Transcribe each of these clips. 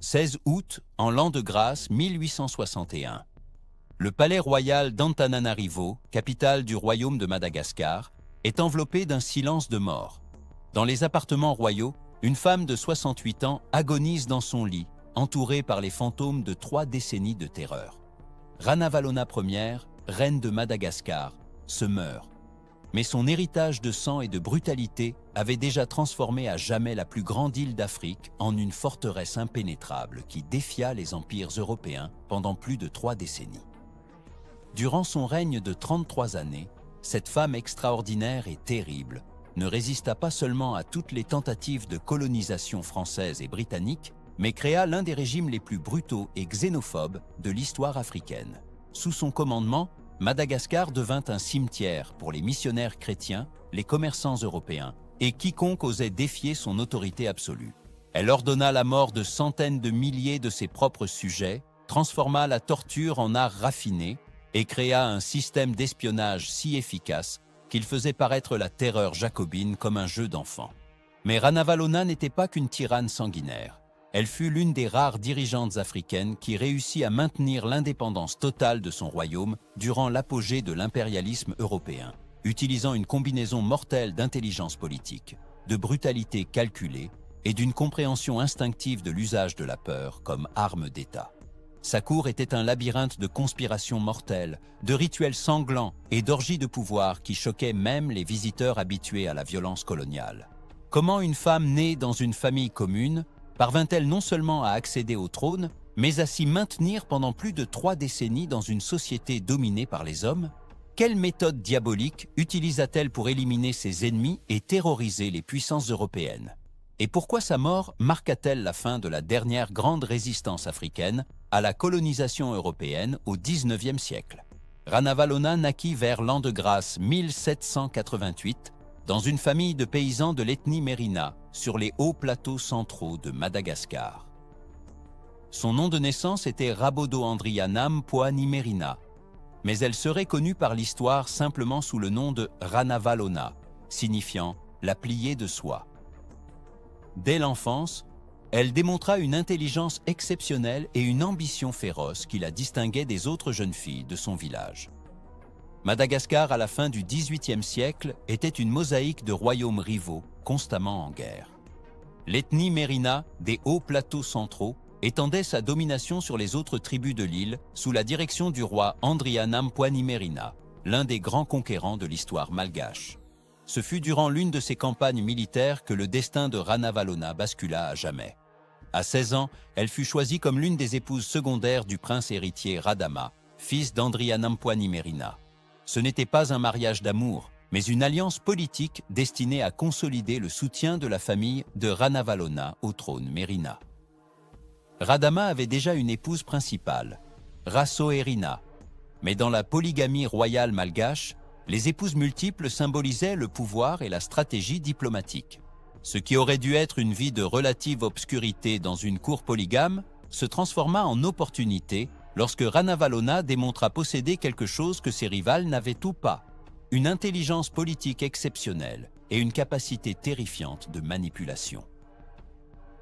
16 août, en l'an de grâce 1861. Le palais royal d'Antananarivo, capitale du royaume de Madagascar, est enveloppé d'un silence de mort. Dans les appartements royaux, une femme de 68 ans agonise dans son lit, entourée par les fantômes de 3 décennies de terreur. Ranavalona Ier, reine de Madagascar, se meurt. Mais son héritage de sang et de brutalité avait déjà transformé à jamais la plus grande île d'Afrique en une forteresse impénétrable qui défia les empires européens pendant plus de 3 décennies. Durant son règne de 33 années, cette femme extraordinaire et terrible ne résista pas seulement à toutes les tentatives de colonisation française et britannique, mais créa l'un des régimes les plus brutaux et xénophobes de l'histoire africaine. Sous son commandement, Madagascar devint un cimetière pour les missionnaires chrétiens, les commerçants européens et quiconque osait défier son autorité absolue. Elle ordonna la mort de centaines de milliers de ses propres sujets, transforma la torture en art raffiné et créa un système d'espionnage si efficace qu'il faisait paraître la terreur jacobine comme un jeu d'enfant. Mais Ranavalona n'était pas qu'une tyranne sanguinaire. Elle fut l'une des rares dirigeantes africaines qui réussit à maintenir l'indépendance totale de son royaume durant l'apogée de l'impérialisme européen, utilisant une combinaison mortelle d'intelligence politique, de brutalité calculée et d'une compréhension instinctive de l'usage de la peur comme arme d'État. Sa cour était un labyrinthe de conspirations mortelles, de rituels sanglants et d'orgies de pouvoir qui choquaient même les visiteurs habitués à la violence coloniale. Comment une femme née dans une famille commune parvint-elle non seulement à accéder au trône, mais à s'y maintenir pendant plus de 3 décennies dans une société dominée par les hommes? Quelle méthode diabolique utilisa-t-elle pour éliminer ses ennemis et terroriser les puissances européennes? Et pourquoi sa mort marqua-t-elle la fin de la dernière grande résistance africaine à la colonisation européenne au XIXe siècle? Ranavalona naquit vers l'an de grâce 1788 dans une famille de paysans de l'ethnie Mérina, sur les hauts plateaux centraux de Madagascar. Son nom de naissance était Rabodo-Andrianam Poani-Mérina, mais elle serait connue par l'histoire simplement sous le nom de Ranavalona, signifiant « la pliée de soie ». Dès l'enfance, elle démontra une intelligence exceptionnelle et une ambition féroce qui la distinguait des autres jeunes filles de son village. Madagascar, à la fin du XVIIIe siècle, était une mosaïque de royaumes rivaux, constamment en guerre. L'ethnie Mérina, des hauts plateaux centraux, étendait sa domination sur les autres tribus de l'île sous la direction du roi Andrianam Poani-Mérina, l'un des grands conquérants de l'histoire malgache. Ce fut durant l'une de ces campagnes militaires que le destin de Ranavalona bascula à jamais. À 16 ans, elle fut choisie comme l'une des épouses secondaires du prince héritier Radama, fils d'Andrianam Poani-Mérina. Ce n'était pas un mariage d'amour, mais une alliance politique destinée à consolider le soutien de la famille de Ranavalona au trône Mérina. Radama avait déjà une épouse principale, Rasoherina, mais dans la polygamie royale malgache, les épouses multiples symbolisaient le pouvoir et la stratégie diplomatique. Ce qui aurait dû être une vie de relative obscurité dans une cour polygame se transforma en opportunité lorsque Ranavalona démontra posséder quelque chose que ses rivales n'avaient ou pas, une intelligence politique exceptionnelle et une capacité terrifiante de manipulation.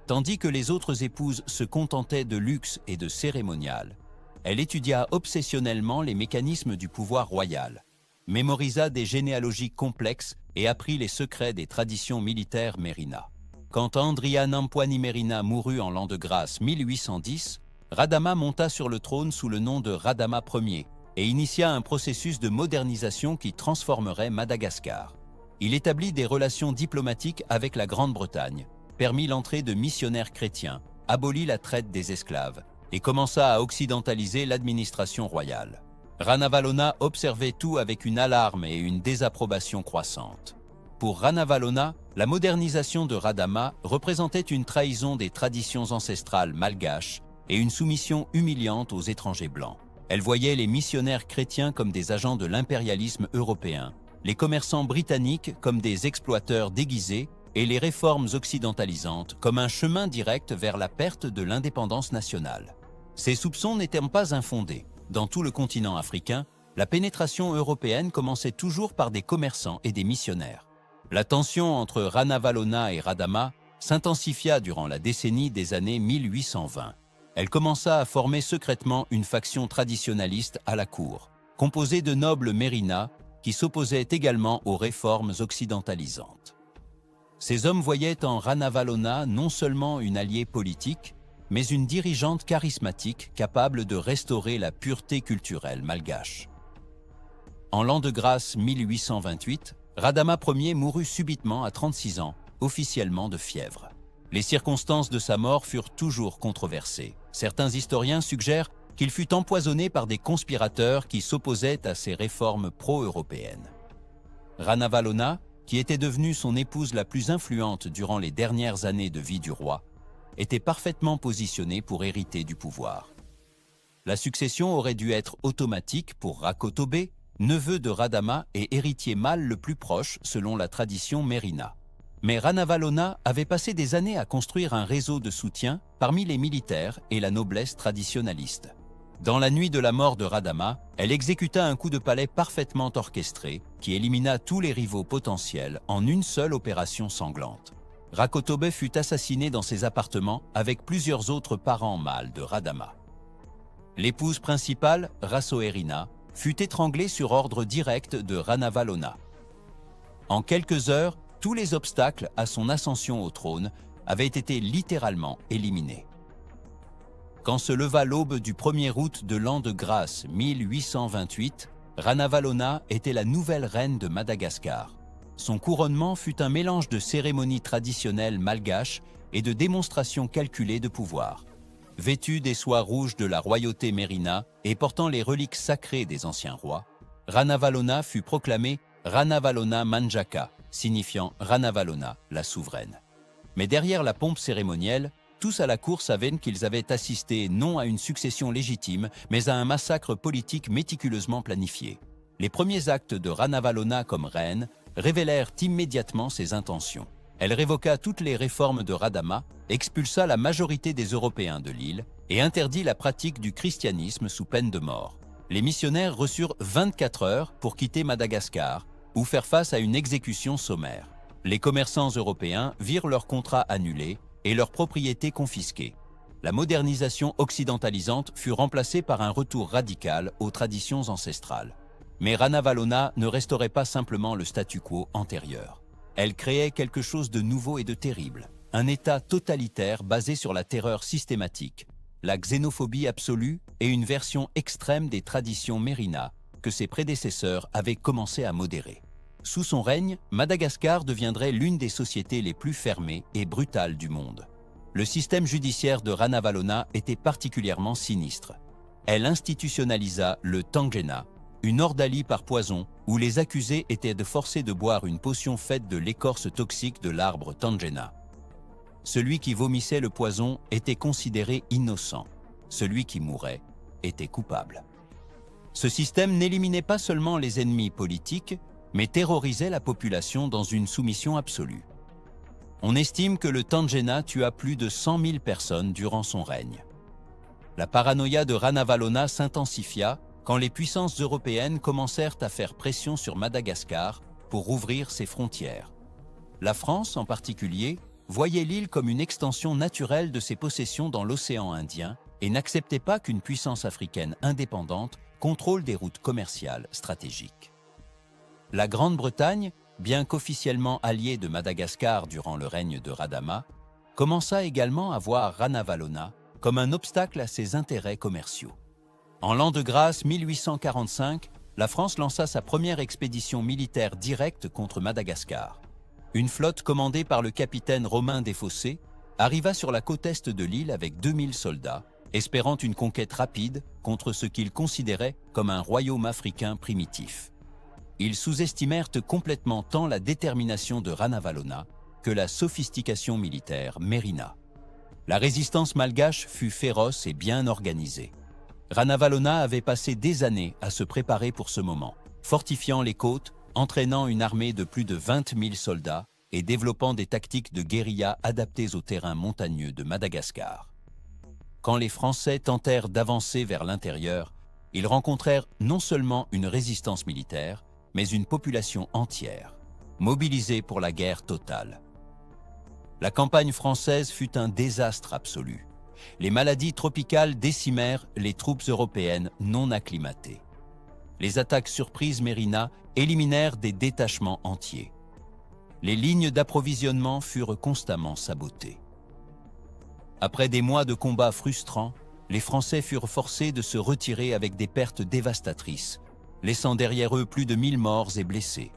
Tandis que les autres épouses se contentaient de luxe et de cérémonial, elle étudia obsessionnellement les mécanismes du pouvoir royal, mémorisa des généalogies complexes et apprit les secrets des traditions militaires Mérina. Quand Andrianam Poani-Mérina mourut en l'an de grâce 1810, Radama monta sur le trône sous le nom de Radama Ier et initia un processus de modernisation qui transformerait Madagascar. Il établit des relations diplomatiques avec la Grande-Bretagne, permit l'entrée de missionnaires chrétiens, abolit la traite des esclaves et commença à occidentaliser l'administration royale. Ranavalona observait tout avec une alarme et une désapprobation croissante. Pour Ranavalona, la modernisation de Radama représentait une trahison des traditions ancestrales malgaches et une soumission humiliante aux étrangers blancs. Elle voyait les missionnaires chrétiens comme des agents de l'impérialisme européen, les commerçants britanniques comme des exploiteurs déguisés et les réformes occidentalisantes comme un chemin direct vers la perte de l'indépendance nationale. Ces soupçons n'étant pas infondés. Dans tout le continent africain, la pénétration européenne commençait toujours par des commerçants et des missionnaires. La tension entre Ranavalona et Radama s'intensifia durant la décennie des années 1820. Elle commença à former secrètement une faction traditionnaliste à la cour, composée de nobles mérinas qui s'opposaient également aux réformes occidentalisantes. Ces hommes voyaient en Ranavalona non seulement une alliée politique, mais une dirigeante charismatique capable de restaurer la pureté culturelle malgache. En l'an de grâce 1828, Radama Ier mourut subitement à 36 ans, officiellement de fièvre. Les circonstances de sa mort furent toujours controversées. Certains historiens suggèrent qu'il fut empoisonné par des conspirateurs qui s'opposaient à ses réformes pro-européennes. Ranavalona, qui était devenue son épouse la plus influente durant les dernières années de vie du roi, était parfaitement positionnée pour hériter du pouvoir. La succession aurait dû être automatique pour Rakotobe, neveu de Radama et héritier mâle le plus proche selon la tradition mérina. Mais Ranavalona avait passé des années à construire un réseau de soutien parmi les militaires et la noblesse traditionnaliste. Dans la nuit de la mort de Radama, elle exécuta un coup de palais parfaitement orchestré qui élimina tous les rivaux potentiels en une seule opération sanglante. Rakotobe fut assassiné dans ses appartements avec plusieurs autres parents mâles de Radama. L'épouse principale, Rasoherina, fut étranglée sur ordre direct de Ranavalona. En quelques heures, tous les obstacles à son ascension au trône avaient été littéralement éliminés. Quand se leva l'aube du 1er août de l'an de grâce 1828, Ranavalona était la nouvelle reine de Madagascar. Son couronnement fut un mélange de cérémonies traditionnelles malgaches et de démonstrations calculées de pouvoir. Vêtue des soies rouges de la royauté mérina et portant les reliques sacrées des anciens rois, Ranavalona fut proclamée Ranavalona Manjaka, signifiant Ranavalona, la souveraine. Mais derrière la pompe cérémonielle, tous à la cour savaient qu'ils avaient assisté non à une succession légitime, mais à un massacre politique méticuleusement planifié. Les premiers actes de Ranavalona comme reine révélèrent immédiatement ses intentions. Elle révoqua toutes les réformes de Radama, expulsa la majorité des Européens de l'île et interdit la pratique du christianisme sous peine de mort. Les missionnaires reçurent 24 heures pour quitter Madagascar ou faire face à une exécution sommaire. Les commerçants européens virent leurs contrats annulés et leurs propriétés confisquées. La modernisation occidentalisante fut remplacée par un retour radical aux traditions ancestrales. Mais Ranavalona ne restaurait pas simplement le statu quo antérieur. Elle créait quelque chose de nouveau et de terrible, un État totalitaire basé sur la terreur systématique, la xénophobie absolue et une version extrême des traditions mérina que ses prédécesseurs avaient commencé à modérer. Sous son règne, Madagascar deviendrait l'une des sociétés les plus fermées et brutales du monde. Le système judiciaire de Ranavalona était particulièrement sinistre. Elle institutionnalisa le Tangena, une ordalie par poison où les accusés étaient forcés de boire une potion faite de l'écorce toxique de l'arbre Tangena. Celui qui vomissait le poison était considéré innocent. Celui qui mourait était coupable. Ce système n'éliminait pas seulement les ennemis politiques, mais terrorisait la population dans une soumission absolue. On estime que le Tangena tua plus de 100 000 personnes durant son règne. La paranoïa de Ranavalona s'intensifia quand les puissances européennes commencèrent à faire pression sur Madagascar pour rouvrir ses frontières. La France, en particulier, voyait l'île comme une extension naturelle de ses possessions dans l'océan Indien et n'acceptait pas qu'une puissance africaine indépendante contrôle des routes commerciales stratégiques. La Grande-Bretagne, bien qu'officiellement alliée de Madagascar durant le règne de Radama, commença également à voir Ranavalona comme un obstacle à ses intérêts commerciaux. En l'an de grâce 1845, la France lança sa première expédition militaire directe contre Madagascar. Une flotte commandée par le capitaine Romain Desfossés arriva sur la côte est de l'île avec 2000 soldats, espérant une conquête rapide contre ce qu'ils considéraient comme un royaume africain primitif. Ils sous-estimèrent complètement tant la détermination de Ranavalona que la sophistication militaire mérina. La résistance malgache fut féroce et bien organisée. Ranavalona avait passé des années à se préparer pour ce moment, fortifiant les côtes, entraînant une armée de plus de 20 000 soldats et développant des tactiques de guérilla adaptées au terrain montagneux de Madagascar. Quand les Français tentèrent d'avancer vers l'intérieur, ils rencontrèrent non seulement une résistance militaire, mais une population entière, mobilisée pour la guerre totale. La campagne française fut un désastre absolu. Les maladies tropicales décimèrent les troupes européennes non acclimatées. Les attaques surprises Mérina éliminèrent des détachements entiers. Les lignes d'approvisionnement furent constamment sabotées. Après des mois de combats frustrants, les Français furent forcés de se retirer avec des pertes dévastatrices, laissant derrière eux plus de 1000 morts et blessés.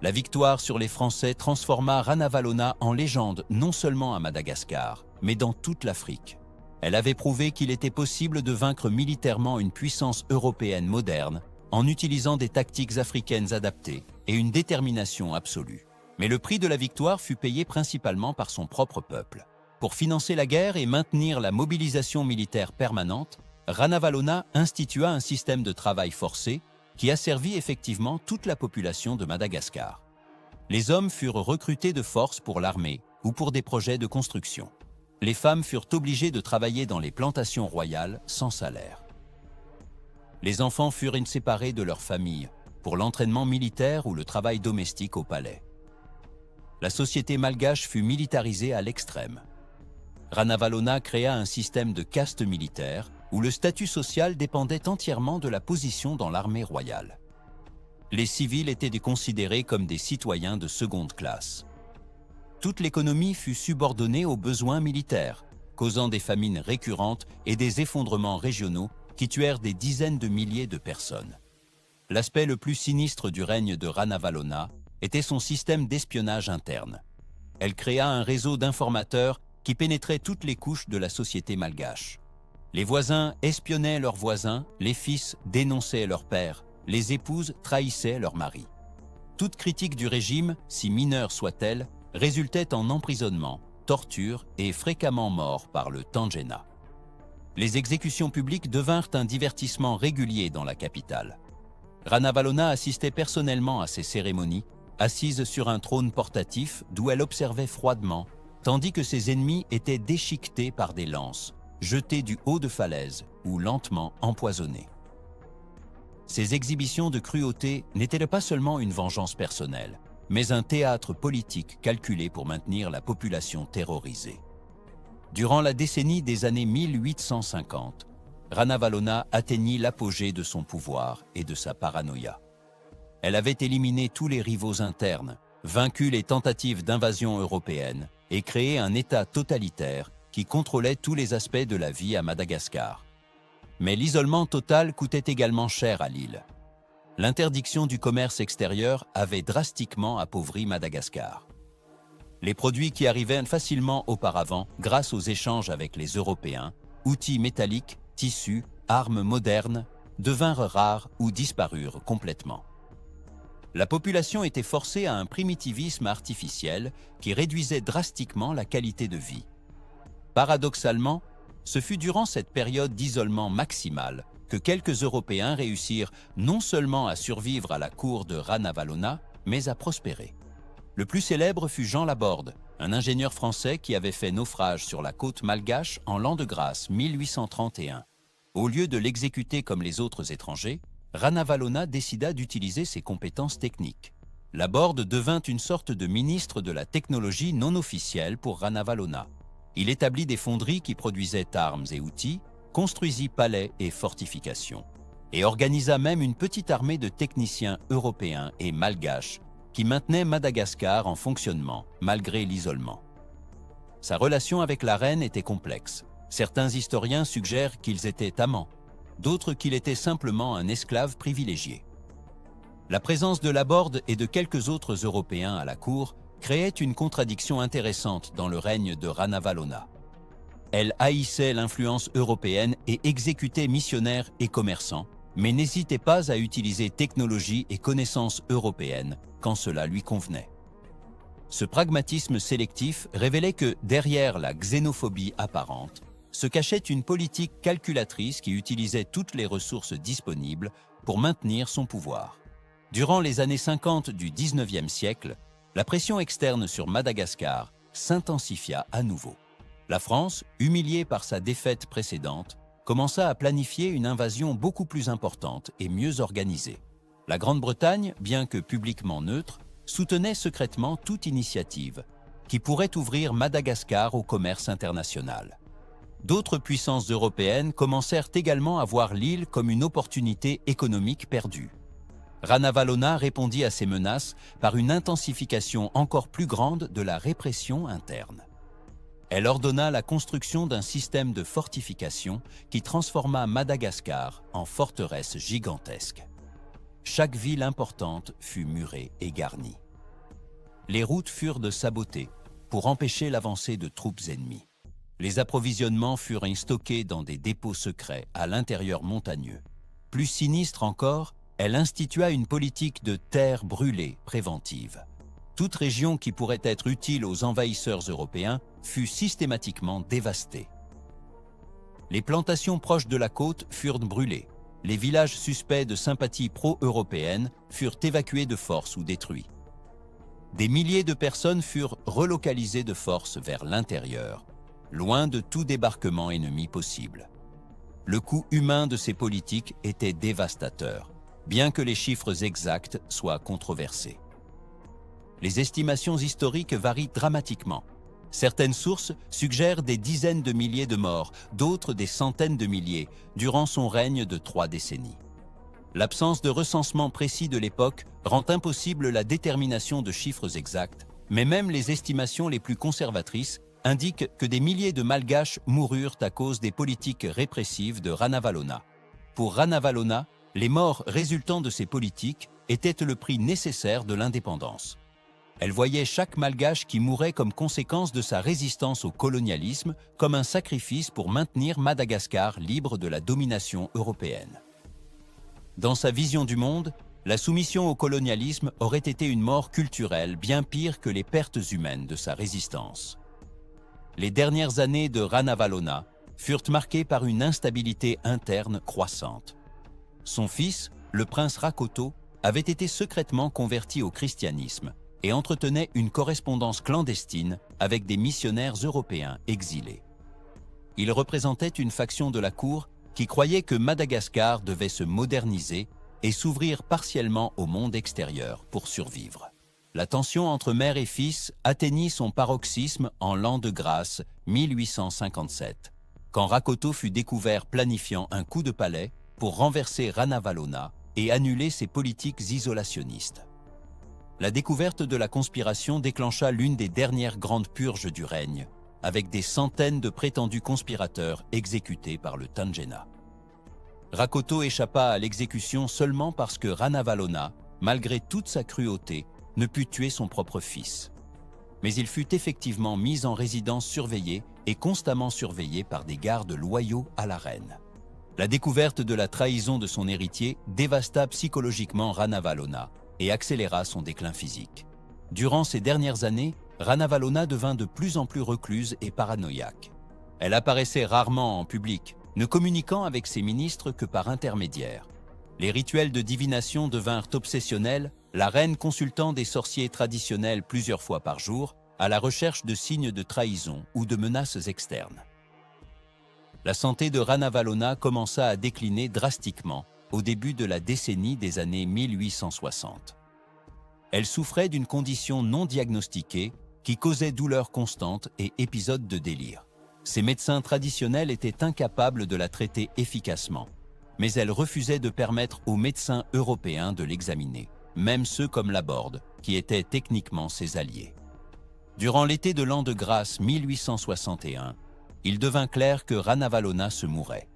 La victoire sur les Français transforma Ranavalona en légende non seulement à Madagascar, mais dans toute l'Afrique. Elle avait prouvé qu'il était possible de vaincre militairement une puissance européenne moderne en utilisant des tactiques africaines adaptées et une détermination absolue. Mais le prix de la victoire fut payé principalement par son propre peuple. Pour financer la guerre et maintenir la mobilisation militaire permanente, Ranavalona institua un système de travail forcé qui asservit effectivement toute la population de Madagascar. Les hommes furent recrutés de force pour l'armée ou pour des projets de construction. Les femmes furent obligées de travailler dans les plantations royales sans salaire. Les enfants furent séparés de leurs familles pour l'entraînement militaire ou le travail domestique au palais. La société malgache fut militarisée à l'extrême. Ranavalona créa un système de caste militaire où le statut social dépendait entièrement de la position dans l'armée royale. Les civils étaient considérés comme des citoyens de seconde classe. Toute l'économie fut subordonnée aux besoins militaires, causant des famines récurrentes et des effondrements régionaux qui tuèrent des dizaines de milliers de personnes. L'aspect le plus sinistre du règne de Ranavalona était son système d'espionnage interne. Elle créa un réseau d'informateurs qui pénétrait toutes les couches de la société malgache. Les voisins espionnaient leurs voisins, les fils dénonçaient leur père, les épouses trahissaient leur mari. Toute critique du régime, si mineure soit-elle, résultait en emprisonnement, torture et fréquemment mort par le Tangena. Les exécutions publiques devinrent un divertissement régulier dans la capitale. Ranavalona assistait personnellement à ces cérémonies, assise sur un trône portatif d'où elle observait froidement, tandis que ses ennemis étaient déchiquetés par des lances, jetés du haut de falaises ou lentement empoisonnés. Ces exhibitions de cruauté n'étaient pas seulement une vengeance personnelle, mais un théâtre politique calculé pour maintenir la population terrorisée. Durant la décennie des années 1850, Ranavalona atteignit l'apogée de son pouvoir et de sa paranoïa. Elle avait éliminé tous les rivaux internes, vaincu les tentatives d'invasion européenne et créé un État totalitaire qui contrôlait tous les aspects de la vie à Madagascar. Mais l'isolement total coûtait également cher à l'île. L'interdiction du commerce extérieur avait drastiquement appauvri Madagascar. Les produits qui arrivaient facilement auparavant, grâce aux échanges avec les Européens, outils métalliques, tissus, armes modernes, devinrent rares ou disparurent complètement. La population était forcée à un primitivisme artificiel qui réduisait drastiquement la qualité de vie. Paradoxalement, ce fut durant cette période d'isolement maximal que quelques Européens réussirent non seulement à survivre à la cour de Ranavalona, mais à prospérer. Le plus célèbre fut Jean Laborde, un ingénieur français qui avait fait naufrage sur la côte malgache en l'an de grâce 1831. Au lieu de l'exécuter comme les autres étrangers, Ranavalona décida d'utiliser ses compétences techniques. Laborde devint une sorte de ministre de la technologie non officielle pour Ranavalona. Il établit des fonderies qui produisaient armes et outils, construisit palais et fortifications, et organisa même une petite armée de techniciens européens et malgaches qui maintenaient Madagascar en fonctionnement malgré l'isolement. Sa relation avec la reine était complexe. Certains historiens suggèrent qu'ils étaient amants, d'autres qu'il était simplement un esclave privilégié. La présence de Laborde et de quelques autres Européens à la cour créait une contradiction intéressante dans le règne de Ranavalona. Elle haïssait l'influence européenne et exécutait missionnaires et commerçants, mais n'hésitait pas à utiliser technologie et connaissances européennes quand cela lui convenait. Ce pragmatisme sélectif révélait que, derrière la xénophobie apparente, se cachait une politique calculatrice qui utilisait toutes les ressources disponibles pour maintenir son pouvoir. Durant les années 50 du XIXe siècle, la pression externe sur Madagascar s'intensifia à nouveau. La France, humiliée par sa défaite précédente, commença à planifier une invasion beaucoup plus importante et mieux organisée. La Grande-Bretagne, bien que publiquement neutre, soutenait secrètement toute initiative, qui pourrait ouvrir Madagascar au commerce international. D'autres puissances européennes commencèrent également à voir l'île comme une opportunité économique perdue. Ranavalona répondit à ces menaces par une intensification encore plus grande de la répression interne. Elle ordonna la construction d'un système de fortification qui transforma Madagascar en forteresse gigantesque. Chaque ville importante fut murée et garnie. Les routes furent sabotées pour empêcher l'avancée de troupes ennemies. Les approvisionnements furent stockés dans des dépôts secrets à l'intérieur montagneux. Plus sinistre encore, elle institua une politique de terres brûlées préventive. Toute région qui pourrait être utile aux envahisseurs européens fut systématiquement dévastée. Les plantations proches de la côte furent brûlées. Les villages suspects de sympathie pro-européenne furent évacués de force ou détruits. Des milliers de personnes furent relocalisées de force vers l'intérieur, loin de tout débarquement ennemi possible. Le coût humain de ces politiques était dévastateur, bien que les chiffres exacts soient controversés. Les estimations historiques varient dramatiquement. Certaines sources suggèrent des dizaines de milliers de morts, d'autres des centaines de milliers, durant son règne de 3 décennies. L'absence de recensement précis de l'époque rend impossible la détermination de chiffres exacts, mais même les estimations les plus conservatrices indiquent que des milliers de Malgaches moururent à cause des politiques répressives de Ranavalona. Pour Ranavalona, les morts résultant de ces politiques étaient le prix nécessaire de l'indépendance. Elle voyait chaque Malgache qui mourait comme conséquence de sa résistance au colonialisme comme un sacrifice pour maintenir Madagascar libre de la domination européenne. Dans sa vision du monde, la soumission au colonialisme aurait été une mort culturelle bien pire que les pertes humaines de sa résistance. Les dernières années de Ranavalona furent marquées par une instabilité interne croissante. Son fils, le prince Rakoto, avait été secrètement converti au christianisme et entretenait une correspondance clandestine avec des missionnaires européens exilés. Il représentait une faction de la cour qui croyait que Madagascar devait se moderniser et s'ouvrir partiellement au monde extérieur pour survivre. La tension entre mère et fils atteignit son paroxysme en l'an de grâce 1857, quand Rakoto fut découvert planifiant un coup de palais pour renverser Ranavalona et annuler ses politiques isolationnistes. La découverte de la conspiration déclencha l'une des dernières grandes purges du règne, avec des centaines de prétendus conspirateurs exécutés par le Tangena. Rakoto échappa à l'exécution seulement parce que Ranavalona, malgré toute sa cruauté, ne put tuer son propre fils. Mais il fut effectivement mis en résidence surveillée et constamment surveillé par des gardes loyaux à la reine. La découverte de la trahison de son héritier dévasta psychologiquement Ranavalona et accéléra son déclin physique. Durant ces dernières années, Ranavalona devint de plus en plus recluse et paranoïaque. Elle apparaissait rarement en public, ne communiquant avec ses ministres que par intermédiaire. Les rituels de divination devinrent obsessionnels, la reine consultant des sorciers traditionnels plusieurs fois par jour, à la recherche de signes de trahison ou de menaces externes. La santé de Ranavalona commença à décliner drastiquement au début de la décennie des années 1860. Elle souffrait d'une condition non diagnostiquée qui causait douleurs constantes et épisodes de délire. Ses médecins traditionnels étaient incapables de la traiter efficacement, mais elle refusait de permettre aux médecins européens de l'examiner, même ceux comme Laborde, qui étaient techniquement ses alliés. Durant l'été de l'an de grâce 1861, il devint clair que Ranavalona se mourait.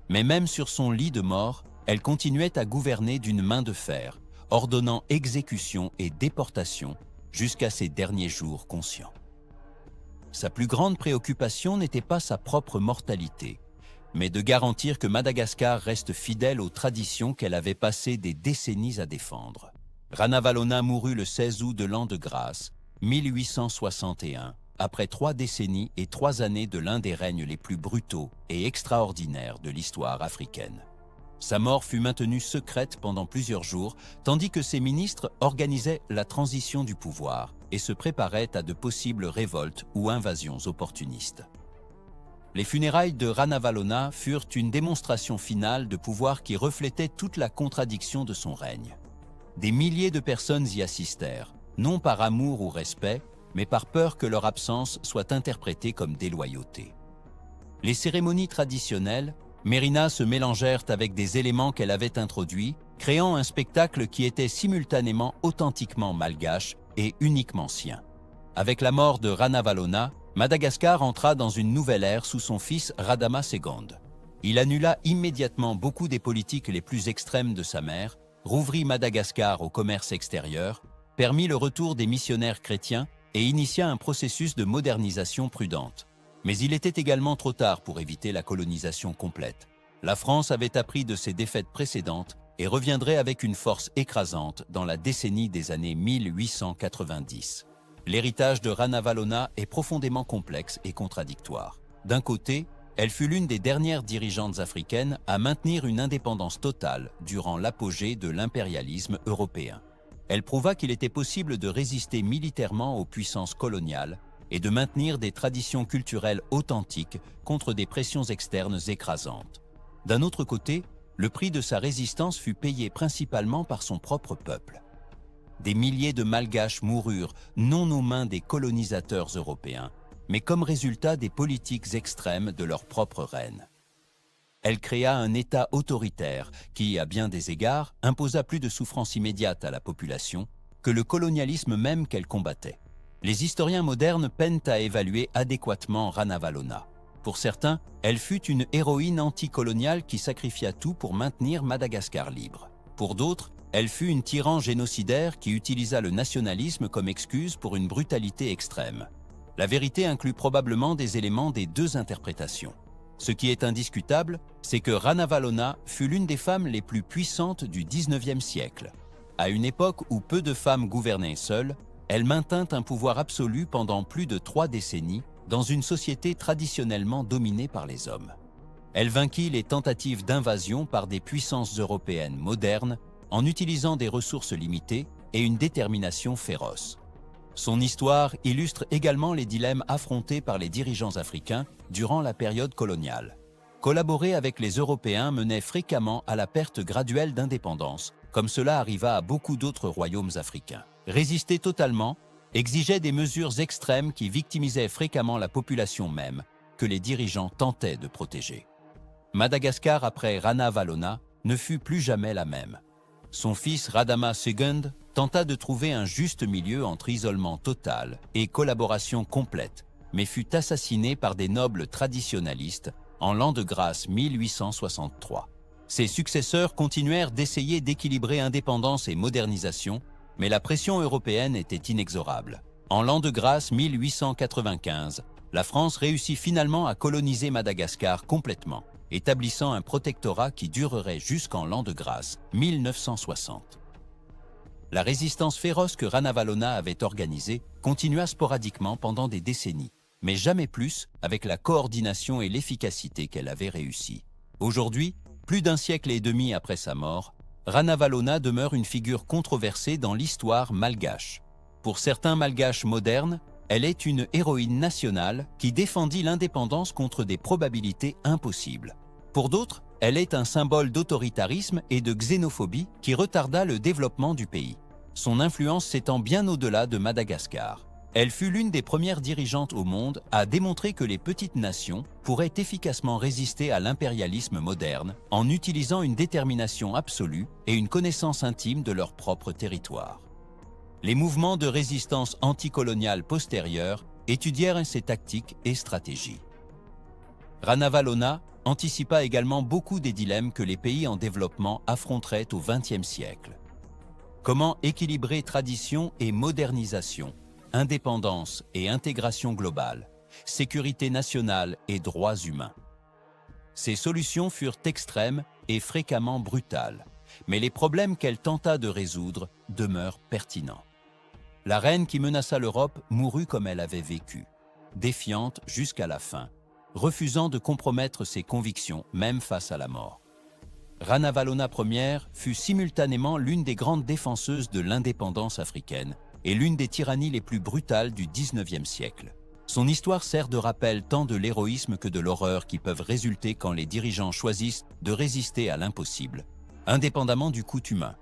Mais même sur son lit de mort, elle continuait à gouverner d'une main de fer, ordonnant exécution et déportation jusqu'à ses derniers jours conscients. Sa plus grande préoccupation n'était pas sa propre mortalité, mais de garantir que Madagascar reste fidèle aux traditions qu'elle avait passé des décennies à défendre. Ranavalona mourut le 16 août de l'an de grâce 1861, après 3 décennies et 3 années de l'un des règnes les plus brutaux et extraordinaires de l'histoire africaine. Sa mort fut maintenue secrète pendant plusieurs jours, tandis que ses ministres organisaient la transition du pouvoir et se préparaient à de possibles révoltes ou invasions opportunistes. Les funérailles de Ranavalona furent une démonstration finale de pouvoir qui reflétait toute la contradiction de son règne. Des milliers de personnes y assistèrent, non par amour ou respect, mais par peur que leur absence soit interprétée comme déloyauté. Les cérémonies traditionnelles, Mérina se mélangèrent avec des éléments qu'elle avait introduits, créant un spectacle qui était simultanément authentiquement malgache et uniquement sien. Avec la mort de Ranavalona, Madagascar entra dans une nouvelle ère sous son fils Radama II. Il annula immédiatement beaucoup des politiques les plus extrêmes de sa mère, rouvrit Madagascar au commerce extérieur, permit le retour des missionnaires chrétiens et initia un processus de modernisation prudente. Mais il était également trop tard pour éviter la colonisation complète. La France avait appris de ses défaites précédentes et reviendrait avec une force écrasante dans la décennie des années 1890. L'héritage de Ranavalona est profondément complexe et contradictoire. D'un côté, elle fut l'une des dernières dirigeantes africaines à maintenir une indépendance totale durant l'apogée de l'impérialisme européen. Elle prouva qu'il était possible de résister militairement aux puissances coloniales et de maintenir des traditions culturelles authentiques contre des pressions externes écrasantes. D'un autre côté, le prix de sa résistance fut payé principalement par son propre peuple. Des milliers de Malgaches moururent non aux mains des colonisateurs européens, mais comme résultat des politiques extrêmes de leur propre reine. Elle créa un État autoritaire qui, à bien des égards, imposa plus de souffrance immédiate à la population que le colonialisme même qu'elle combattait. Les historiens modernes peinent à évaluer adéquatement Ranavalona. Pour certains, elle fut une héroïne anticoloniale qui sacrifia tout pour maintenir Madagascar libre. Pour d'autres, elle fut une tyran génocidaire qui utilisa le nationalisme comme excuse pour une brutalité extrême. La vérité inclut probablement des éléments des deux interprétations. Ce qui est indiscutable, c'est que Ranavalona fut l'une des femmes les plus puissantes du XIXe siècle. À une époque où peu de femmes gouvernaient seules, elle maintint un pouvoir absolu pendant plus de 3 décennies dans une société traditionnellement dominée par les hommes. Elle vainquit les tentatives d'invasion par des puissances européennes modernes en utilisant des ressources limitées et une détermination féroce. Son histoire illustre également les dilemmes affrontés par les dirigeants africains durant la période coloniale. Collaborer avec les Européens menait fréquemment à la perte graduelle d'indépendance, comme cela arriva à beaucoup d'autres royaumes africains. Résister totalement exigeait des mesures extrêmes qui victimisaient fréquemment la population même, que les dirigeants tentaient de protéger. Madagascar, après Ranavalona, ne fut plus jamais la même. Son fils Radama II tenta de trouver un juste milieu entre isolement total et collaboration complète, mais fut assassiné par des nobles traditionalistes en l'an de grâce 1863. Ses successeurs continuèrent d'essayer d'équilibrer indépendance et modernisation, mais la pression européenne était inexorable. En l'an de grâce 1895, la France réussit finalement à coloniser Madagascar complètement, établissant un protectorat qui durerait jusqu'en l'an de grâce 1960. La résistance féroce que Ranavalona avait organisée continua sporadiquement pendant des décennies, mais jamais plus avec la coordination et l'efficacité qu'elle avait réussi. Aujourd'hui, plus d'un siècle et demi après sa mort, Ranavalona demeure une figure controversée dans l'histoire malgache. Pour certains malgaches modernes, elle est une héroïne nationale qui défendit l'indépendance contre des probabilités impossibles. Pour d'autres, elle est un symbole d'autoritarisme et de xénophobie qui retarda le développement du pays. Son influence s'étend bien au-delà de Madagascar. Elle fut l'une des premières dirigeantes au monde à démontrer que les petites nations pourraient efficacement résister à l'impérialisme moderne en utilisant une détermination absolue et une connaissance intime de leur propre territoire. Les mouvements de résistance anticoloniale postérieurs étudièrent ses tactiques et stratégies. Ranavalona anticipa également beaucoup des dilemmes que les pays en développement affronteraient au XXe siècle. Comment équilibrer tradition et modernisation, indépendance et intégration globale, sécurité nationale et droits humains? Ces solutions furent extrêmes et fréquemment brutales, mais les problèmes qu'elle tenta de résoudre demeurent pertinents. La reine qui menaça l'Europe mourut comme elle avait vécu, défiante jusqu'à la fin, refusant de compromettre ses convictions même face à la mort. Ranavalona Ier fut simultanément l'une des grandes défenseuses de l'indépendance africaine et l'une des tyrannies les plus brutales du XIXe siècle. Son histoire sert de rappel tant de l'héroïsme que de l'horreur qui peuvent résulter quand les dirigeants choisissent de résister à l'impossible, indépendamment du coût humain.